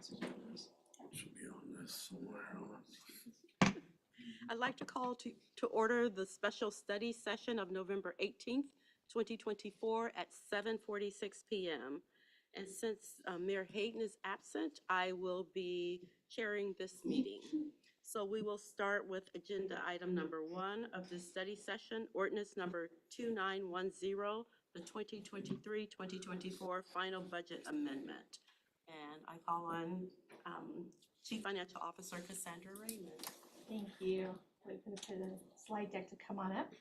Should be on this somewhere. I'd like to call to order the special study session of November 18th, 2024 at 7:46 p.m. And since Mayor Hayden is absent, I will be chairing this meeting. So we will start with agenda item number 1 of this study session, ordinance number 2910, the 2023-2024 final budget amendment. And I call on Chief Financial Officer Cassandra Raymond. Thank you. Wait for the slide deck to come on up.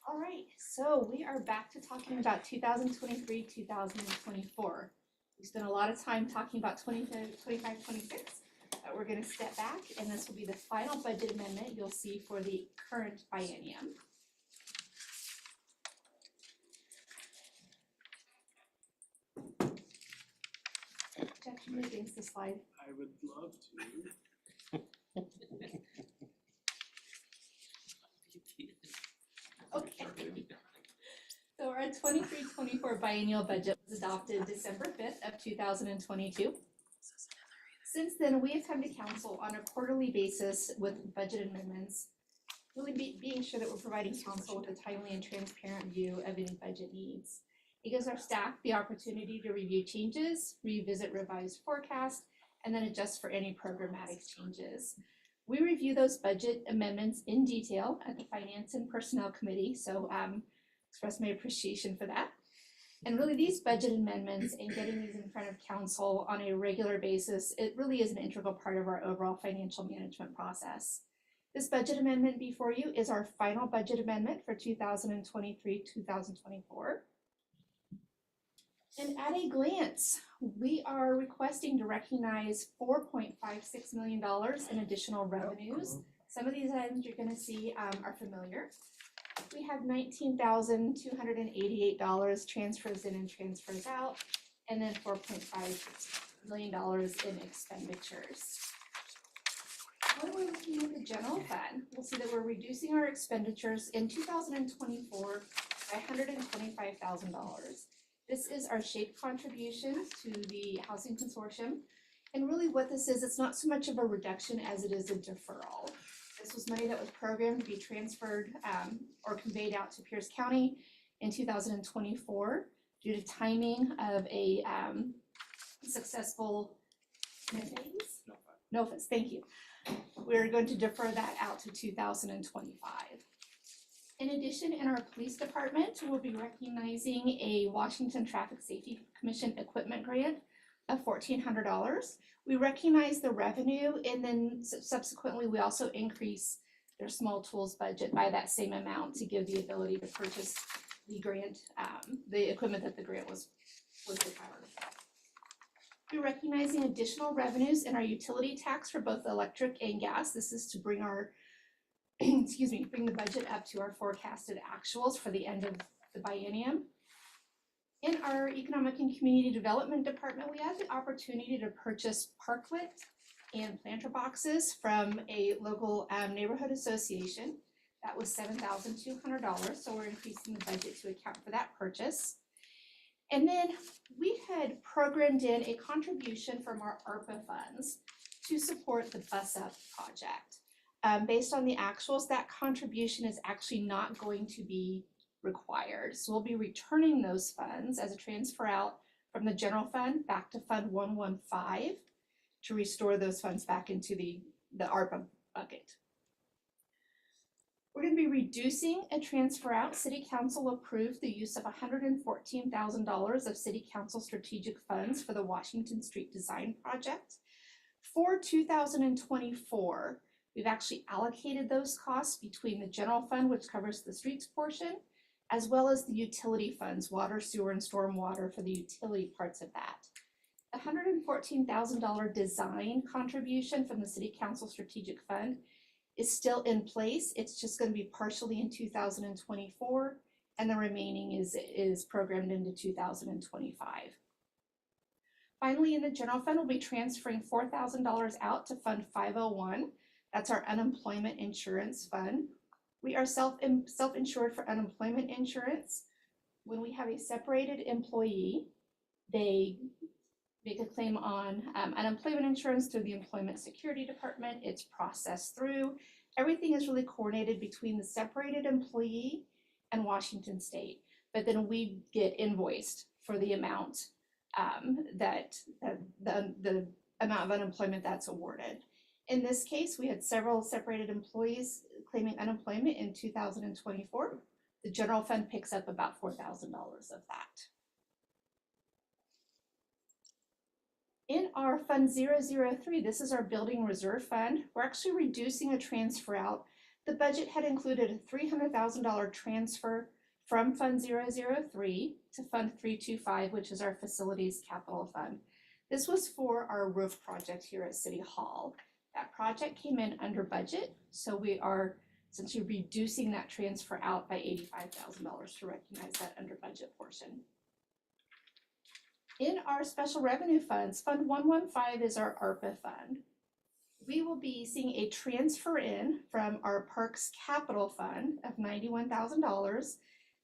All right, so we are back to talking about 2023-2024. We spent a lot of time talking about 25-26. We're going to step back, and this will be the final budget amendment you'll see for the current biennium. Jeff, you move against the slide. I would love to. Okay. So our 23-24 biennial budget was adopted December 5th of 2022. Since then, we have come to council on a quarterly basis with budget amendments, really being sure that we're providing council with a timely and transparent view of any budget needs. It gives our staff the opportunity to review changes, revisit revised forecasts, and then adjust for any programmatic changes. We review those budget amendments in detail at the Finance and Personnel Committee, so express my appreciation for that. And really these budget amendments and getting these in front of council on a regular basis, it really is an integral part of our overall financial management process. This budget amendment before you is our final budget amendment for 2023-2024. And at a glance, we are requesting to recognize $4.56 million in additional revenues. Some of these items you're going to see are familiar. We have $19,288 transfers in and transfers out, and then $4.5 million in expenditures. When we're looking at the general fund, we'll see that we're reducing our expenditures in 2024 by $125,000. This is our SHAPE contribution to the Housing Consortium. And really what this is, it's not so much of a reduction as it is a deferral. This was money that was programmed to be transferred or conveyed out to Pierce County in 2024 due to timing of a successful NOFAs, thank you. We're going to defer that out to 2025. In addition, in our police department, we'll be recognizing a Washington Traffic Safety Commission equipment grant of $1,400. We recognize the revenue, and then subsequently we also increase their small tools budget by that same amount to give the ability to purchase the grant, the equipment that the grant was recovered. We're recognizing additional revenues in our utility tax for both electric and gas. This is to bring our bring the budget up to our forecasted actuals for the end of the biennium. In our Economic and Community Development Department, we had the opportunity to purchase parklet and planter boxes from a local neighborhood association. That was $7,200, so we're increasing the budget to account for that purchase. And then we had programmed in a contribution from our ARPA funds to support the Bus Up project. Based on the actuals, that contribution is actually not going to be required. So we'll be returning those funds as a transfer out from the general fund back to Fund 115 to restore those funds back into the ARPA bucket. We're going to be reducing a transfer out. City Council approved the use of $114,000 of City Council strategic funds for the Washington Street Design Project. For 2024, we've actually allocated those costs between the general fund, which covers the streets portion, as well as the utility funds, water, sewer, and stormwater for the utility parts of that. The $114,000 design contribution from the City Council Strategic Fund is still in place. It's just going to be partially in 2024, and the remaining is programmed into 2025. Finally, in the general fund, we'll be transferring $4,000 out to Fund 501. That's our unemployment insurance fund. We are self-insured for unemployment insurance. When we have a separated employee, they make a claim on unemployment insurance through the Employment Security Department. It's processed through. Everything is really coordinated between the separated employee and Washington State. But then we get invoiced for the amount the amount of unemployment that's awarded. In this case, we had several separated employees claiming unemployment in 2024. The general fund picks up about $4,000 of that. In our Fund 003, this is our building reserve fund. We're actually reducing a transfer out. The budget had included a $300,000 transfer from Fund 003 to Fund 325, which is our facilities capital fund. This was for our roof project here at City Hall. That project came in under budget, so we are essentially reducing that transfer out by $85,000 to recognize that under budget portion. In our special revenue funds, Fund 115 is our ARPA fund. We will be seeing a transfer in from our Parks Capital Fund of $91,000.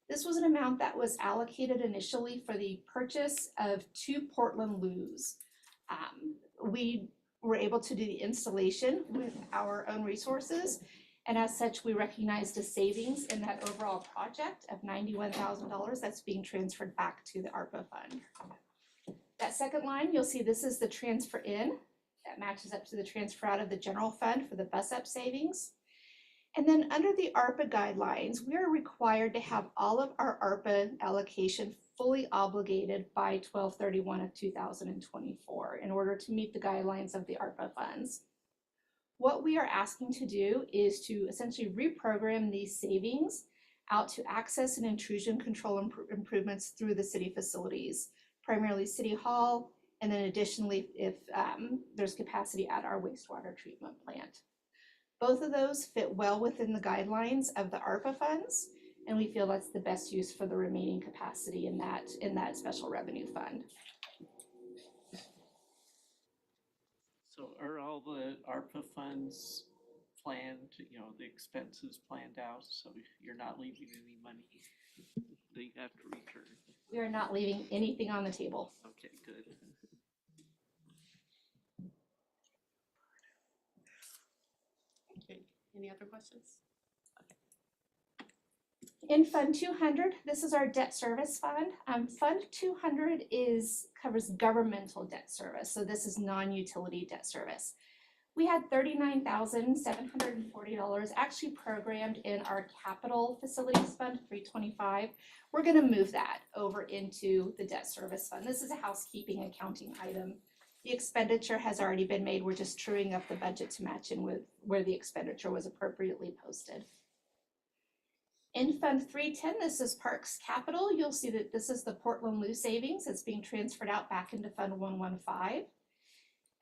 This was an amount that was allocated initially for the purchase of 2 Portland loos. We were able to do the installation with our own resources, and as such, we recognized a savings in that overall project of $91,000 that's being transferred back to the ARPA fund. That second line, you'll see this is the transfer in. That matches up to the transfer out of the general fund for the bus up savings. And then under the ARPA guidelines, we are required to have all of our ARPA allocation fully obligated by 12/31 of 2024 in order to meet the guidelines of the ARPA funds. What we are asking to do is to essentially reprogram these savings out to access and intrusion control improvements through the city facilities, primarily City Hall, and then additionally if there's capacity at our wastewater treatment plant. Both of those fit well within the guidelines of the ARPA funds, and we feel that's the best use for the remaining capacity in that special revenue fund. So are all the ARPA funds planned, the expenses planned out, so you're not leaving any money that you have to return? We are not leaving anything on the table. Okay, good. Okay, any other questions? In Fund 200, this is our debt service fund. Fund 200 covers governmental debt service, so this is non-utility debt service. We had $39,740 actually programmed in our capital facilities fund 325. We're going to move that over into the debt service fund. This is a housekeeping accounting item. The expenditure has already been made. We're just truing up the budget to match in with where the expenditure was appropriately posted. In Fund 310, this is Parks Capital. You'll see that this is the Portland Loo savings that's being transferred out back into Fund 115.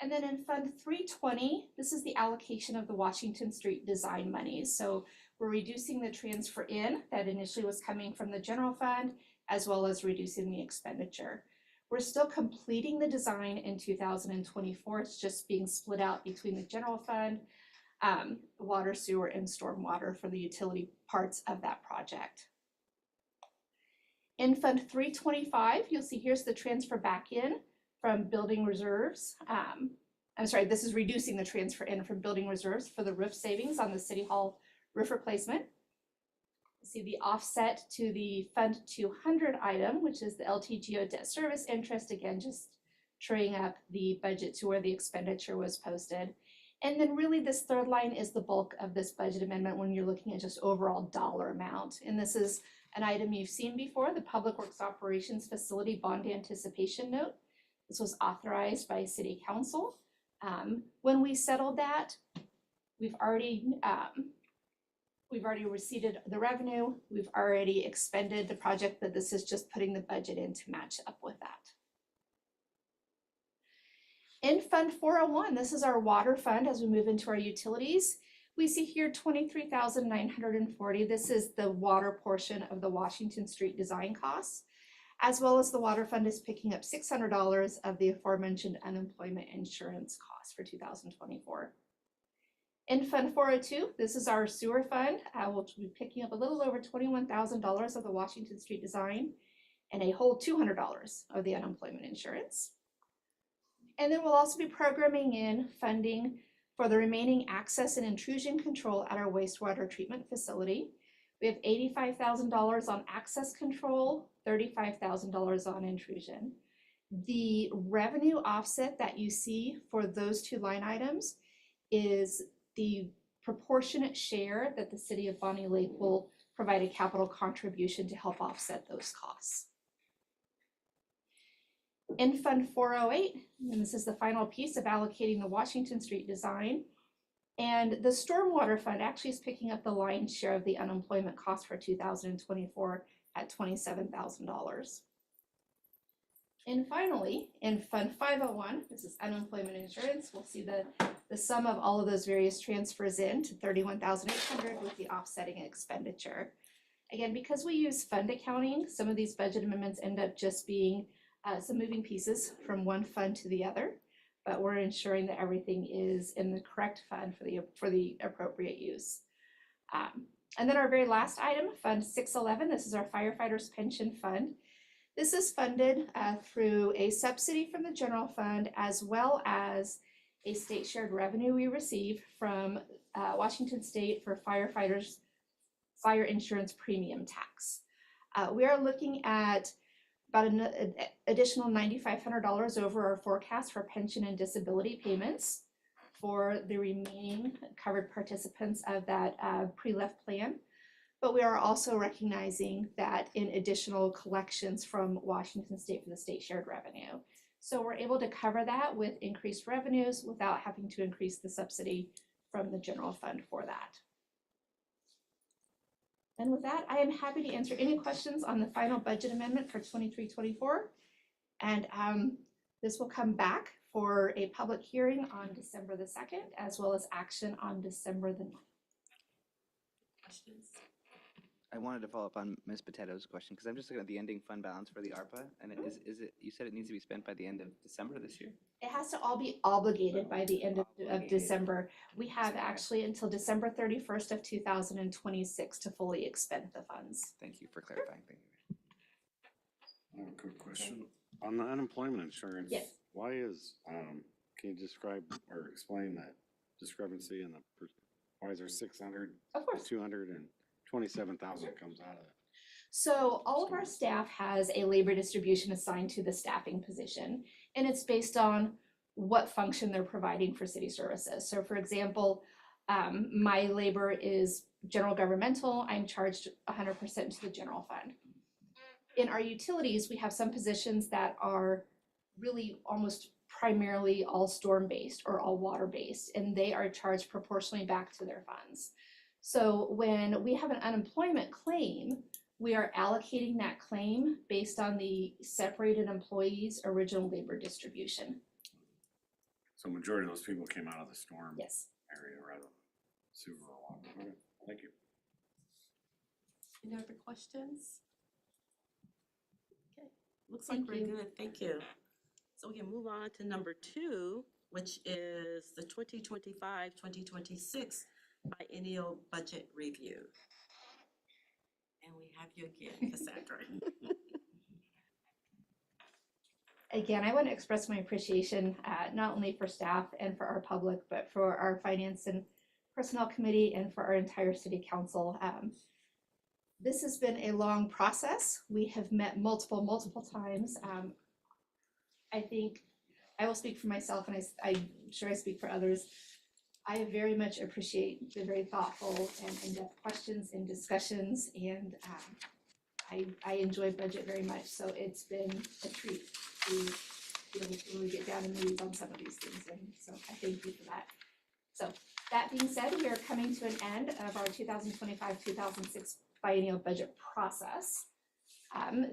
And then in Fund 320, this is the allocation of the Washington Street design monies. So we're reducing the transfer in that initially was coming from the general fund, as well as reducing the expenditure. We're still completing the design in 2024. It's just being split out between the general fund, water, sewer, and stormwater for the utility parts of that project. In Fund 325, you'll see here's the transfer back in from building reserves. I'm sorry, this is reducing the transfer in from building reserves for the roof savings on the City Hall roof replacement. You see the offset to the Fund 200 item, which is the LTGO debt service interest, again, just truing up the budget to where the expenditure was posted. And then really this third line is the bulk of this budget amendment when you're looking at just overall dollar amount. And this is an item you've seen before, the Public Works Operations Facility Bond Anticipation Note. This was authorized by City Council. When we settled that, we've already received the revenue, we've already expended the project, but this is just putting the budget in to match up with that. In Fund 401, this is our water fund as we move into our utilities. We see here $23,940. This is the water portion of the Washington Street design costs, as well as the water fund is picking up $600 of the aforementioned unemployment insurance costs for 2024. In Fund 402, this is our sewer fund, which will be picking up a little over $21,000 of the Washington Street design. and a whole $200 of the unemployment insurance. And then we'll also be programming in funding for the remaining access and intrusion control at our wastewater treatment facility. We have $85,000 on access control, $35,000 on intrusion. The revenue offset that you see for those two line items is the proportionate share that the city of Bonnie Lake will provide a capital contribution to help offset those costs. In Fund 408, and this is the final piece of allocating the Washington Street design, and the Stormwater Fund actually is picking up the lion's share of the unemployment cost for 2024 at $27,000. And finally, in Fund 501, this is unemployment insurance, we'll see the sum of all of those various transfers in to $31,800 with the offsetting expenditure. Again, because we use fund accounting, some of these budget amendments end up just being some moving pieces from one fund to the other, but we're ensuring that everything is in the correct fund for the appropriate use. And then our very last item, Fund 611, this is our firefighters pension fund. This is funded through a subsidy from the general fund as well as a state shared revenue we receive from Washington State for firefighters fire insurance premium tax. We are looking at about an additional $9,500 over our forecast for pension and disability payments for the remaining covered participants of that pre-left plan. But we are also recognizing that in additional collections from Washington State for the state shared revenue. So we're able to cover that with increased revenues without having to increase the subsidy from the general fund for that. And with that, I am happy to answer any questions on the final budget amendment for 23-24. And this will come back for a public hearing on December the 2nd, as well as action on December the 9th. Questions? I wanted to follow up on Ms. Potato's question, because I'm just looking at the ending fund balance for the ARPA, and is it, you said it needs to be spent by the end of December this year? It has to all be obligated by the end of December. We have actually until December 31st of 2026 to fully expend the funds. Thank you for clarifying. Thank you. I have a quick question. On the unemployment insurance. Yes. Why is, can you describe or explain that discrepancy in the, why is there 600, Of course. 200 and 27,000 comes out of it? So all of our staff has a labor distribution assigned to the staffing position, and it's based on what function they're providing for city services. So for example, my labor is general governmental. I'm charged 100% to the general fund. In our utilities, we have some positions that are really almost primarily all storm-based or all water-based, and they are charged proportionally back to their funds. So when we have an unemployment claim, we are allocating that claim based on the separated employees' original labor distribution. So majority of those people came out of the storm Yes. area rather than sewer or water. Okay, thank you. Any other questions? Okay, looks like Thank we're you. good, thank you. So we can move on to number 2, which is the 2025-2026 biennial budget review. And we have you again, Cassandra. Again, I want to express my appreciation not only for staff and for our public, but for our finance and personnel committee and for our entire city council. This has been a long process. We have met multiple times. I think I will speak for myself, and I'm sure I speak for others. I very much appreciate the very thoughtful and in-depth questions and discussions, and I enjoy budget very much. So it's been a treat to be able to really get down in the weeds on some of these things, and so I thank you for that. So that being said, we are coming to an end of our 2025-2006 biennial budget process.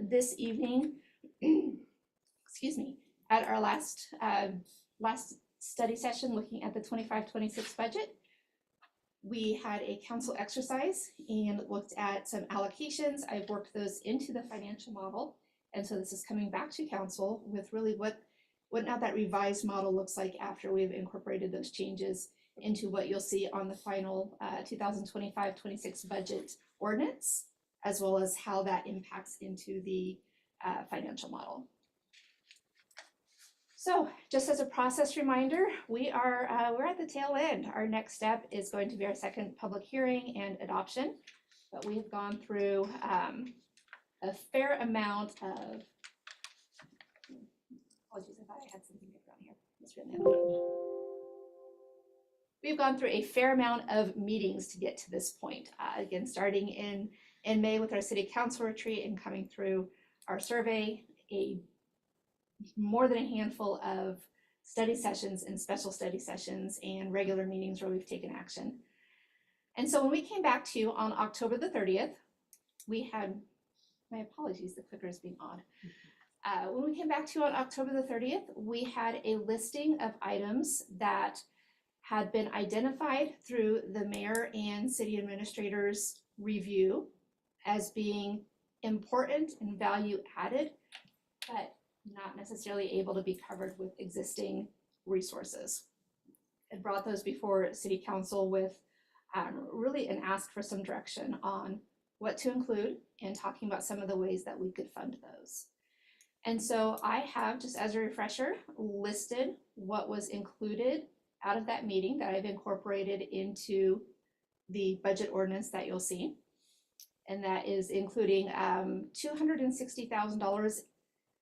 This evening, excuse me, at our last study session looking at the 25-26 budget, we had a council exercise and looked at some allocations. I've worked those into the financial model, and so this is coming back to council with really what now that revised model looks like after we've incorporated those changes into what you'll see on the final 2025-26 budget ordinance, as well as how that impacts into the financial model. So just as a process reminder, we're at the tail end. Our next step is going to be our second public hearing and adoption. But we have gone through a fair amount of, apologies if I had something different on here. Let's read that one. We've gone through a fair amount of meetings to get to this point. Again, starting in May with our city council retreat and coming through our survey, more than a handful of study sessions and special study sessions and regular meetings where we've taken action. And so when we came back to you on October the 30th, we had, my apologies, the clicker is being odd. When we came back to you on October the 30th, we had a listing of items that had been identified through the mayor and city administrator's review as being important and value added, but not necessarily able to be covered with existing resources. It brought those before city council with really an ask for some direction on what to include and talking about some of the ways that we could fund those. And so I have, just as a refresher, listed what was included out of that meeting that I've incorporated into the budget ordinance that you'll see. And that is including $260,000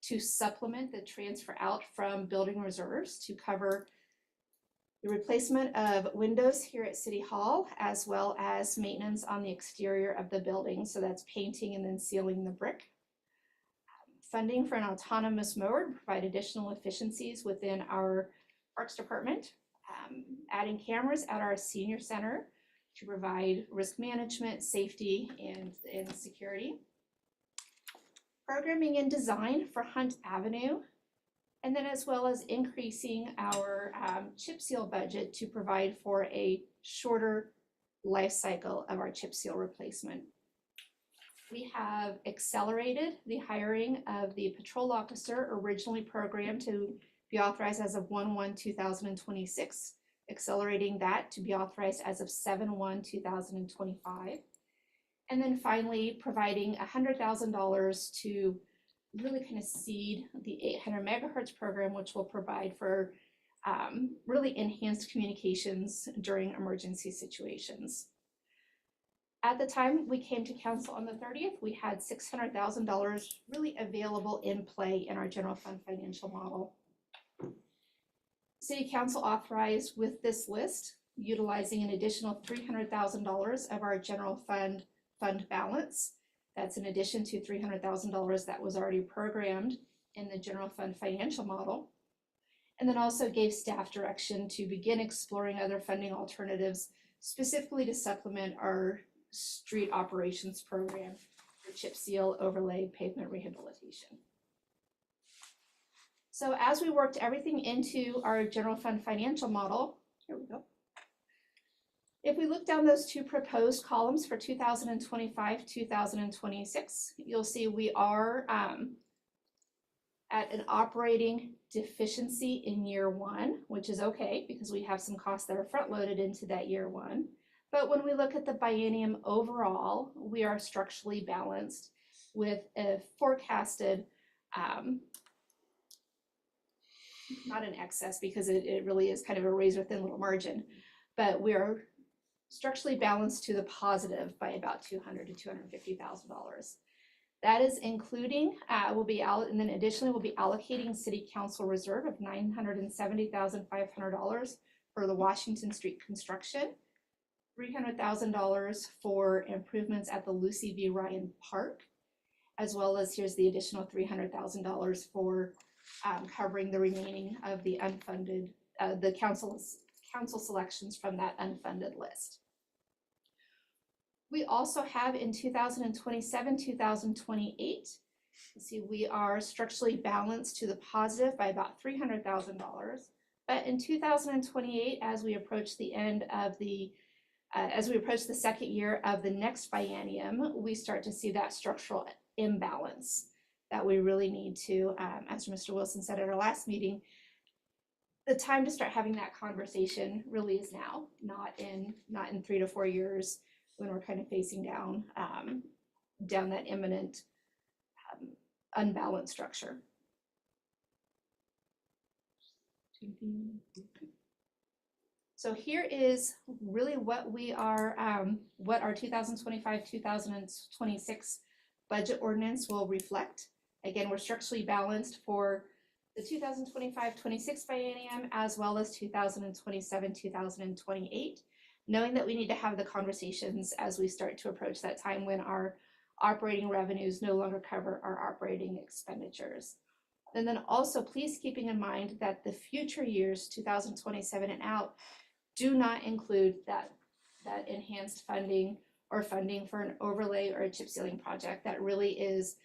to supplement the transfer out from building reserves to cover the replacement of windows here at City Hall, as well as maintenance on the exterior of the building. So that's painting and then sealing the brick. Funding for an autonomous mower to provide additional efficiencies within our Parks Department. Adding cameras at our senior center to provide risk management, safety, and security. Programming and design for Hunt Avenue, and then as well as increasing our chip seal budget to provide for a shorter life cycle of our chip seal replacement. We have accelerated the hiring of the patrol officer, originally programmed to be authorized as of 1/1/2026, accelerating that to be authorized as of 7/1/2025. And then finally, providing $100,000 to really kind of seed the 800 megahertz program, which will provide for really enhanced communications during emergency situations. At the time we came to council on the 30th, we had $600,000 really available in play in our general fund financial model. City council authorized with this list, utilizing an additional $300,000 of our general fund balance. That's in addition to $300,000 that was already programmed in the general fund financial model. And then also gave staff direction to begin exploring other funding alternatives, specifically to supplement our street operations program for chip seal, overlay, pavement rehabilitation. So as we worked everything into our general fund financial model, here we go. If we look down those two proposed columns for 2025, 2026, you'll see we are at an operating deficiency in year one, which is okay because we have some costs that are front loaded into that year one. But when we look at the biennium overall, we are structurally balanced with a forecasted, not an excess because it really is kind of a razor thin little margin, but we are structurally balanced to the positive by about $200,000 to $250,000. That is including, and then additionally we'll be allocating city council reserve of $970,500 for the Washington Street construction, $300,000 for improvements at the Lucy V. Ryan Park, as well as here's the additional $300,000 for covering the remaining of the unfunded, the council selections from that unfunded list. We also have in 2027, 2028, see we are structurally balanced to the positive by about $300,000. But in 2028, as we approach the end of the, as we approach the second year of the next biennium, we start to see that structural imbalance that we really need to, as Mr. Wilson said at our last meeting, the time to start having that conversation really is now, not in 3 to 4 years when we're kind of facing down that imminent unbalanced structure. So here is really what we are, what our 2025-2026 budget ordinance will reflect. Again, we're structurally balanced for the 2025-26 biennium as well as 2027-2028, knowing that we need to have the conversations as we start to approach that time when our operating revenues no longer cover our operating expenditures. And then also please keeping in mind that the future years, 2027 and out, do not include that enhanced funding or funding for an overlay or a chip sealing project. That really is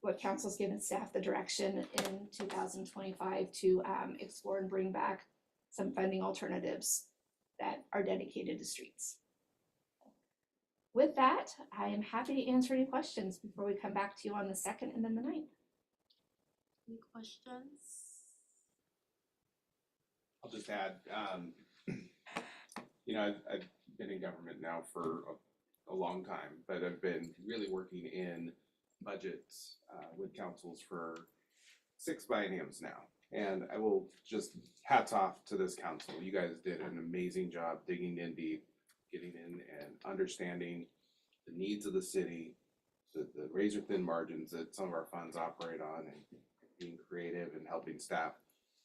what council's given staff the direction in 2025 to explore and bring back some funding alternatives that are dedicated to streets. With that, I am happy to answer any questions before we come back to you on the 2nd and then the 9th. Any questions? I'll just add, you know, I've been in government now for a long time, but I've been really working in budgets with councils for 6 bienniums now. And I will just hats off to this council. You guys did an amazing job digging in deep, getting in and understanding the needs of the city, the razor thin margins that some of our funds operate on, and being creative and helping staff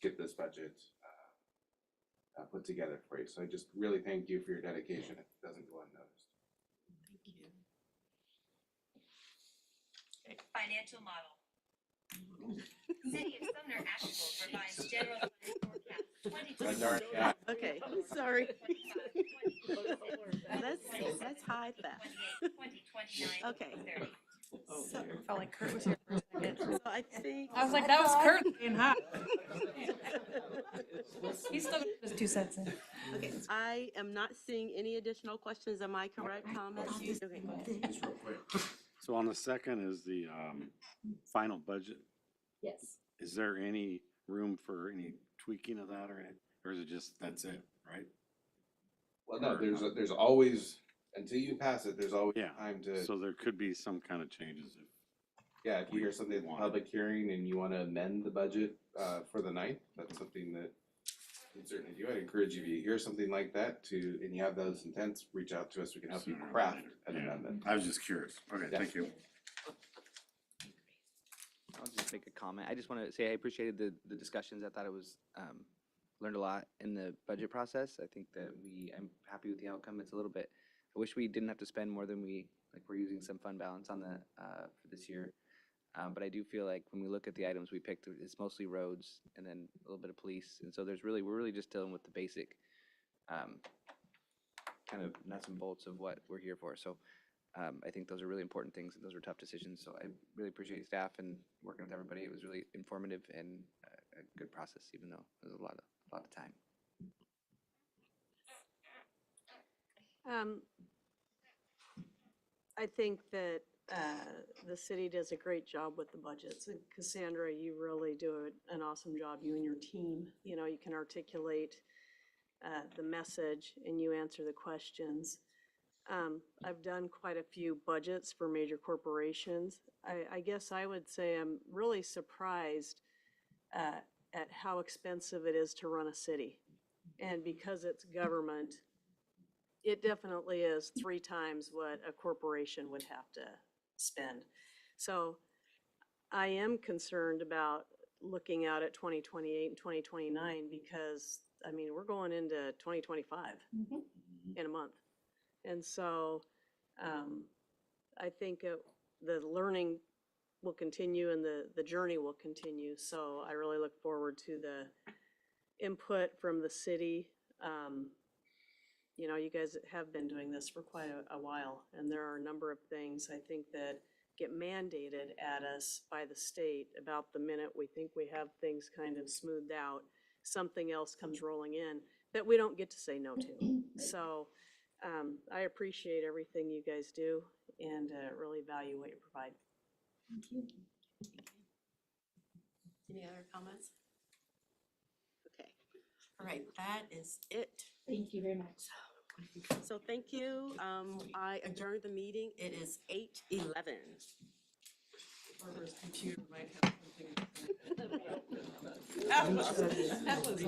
get this budget put together for you. So I just really thank you for your dedication. It doesn't go unnoticed. Thank you. Financial model. City of Sumner Asheville provides general fund forecast 2025. Okay, sorry. Let's hide that. 2029. Okay. Oh, dear. Felt like Kurt was here for a second. So I think. I was like, that was Kurt being hot. He's still got his 2 cents in. Okay, I am not seeing any additional questions. Am I correct? Comments? Okay. Just real quick. So on the 2nd is the final budget. Yes. Is there any room for any tweaking of that, or is it just, that's it, right? Well, no, there's always, until you pass it, there's always Yeah, time to, So there could be some kind of changes. yeah, if you hear something at the public hearing and you wanna amend the budget for the 9th, that's something that you can certainly do. I'd encourage you, if you hear something like that and you have those intents, reach out to us, we can help you Sooner or craft later. an Yeah. amendment. I was just curious. Okay, Yeah. thank you. I'll just make a comment. I just want to say I appreciated the discussions. I thought it was, learned a lot in the budget process. I think that I'm happy with the outcome. It's a little bit, I wish we didn't have to spend more than we're using some fund balance on the, for this year. But I do feel like when we look at the items we picked, it's mostly roads and then a little bit of police. And so we're really just dealing with the basic, kind of nuts and bolts of what we're here for. So I think those are really important things, and those were tough decisions. So I really appreciate staff and working with everybody. It was really informative and a good process, even though it was a lot of time. I think that the city does a great job with the budgets. And Cassandra, you really do an awesome job, you and your team. You know, you can articulate the message and you answer the questions. I've done quite a few budgets for major corporations. I guess I would say I'm really surprised at how expensive it is to run a city. And because it's government, it definitely is 3 times what a corporation would have to spend. So I am concerned about looking out at 2028 and 2029 because, I mean, we're going into 2025 in a month. And so I think the learning will continue and the journey will continue. So I really look forward to the input from the city. You know, you guys have been doing this for quite a while, and there are a number of things I think that get mandated at us by the state about the minute we think we have things kind of smoothed out, something else comes rolling in that we don't get to say no to. So I appreciate everything you guys do and really value what you provide. Thank you. Any other comments? Okay, all right, that is it. Thank you very much. So thank you. I adjourned the meeting. It is 8:11. Farmer's computer might have something. That was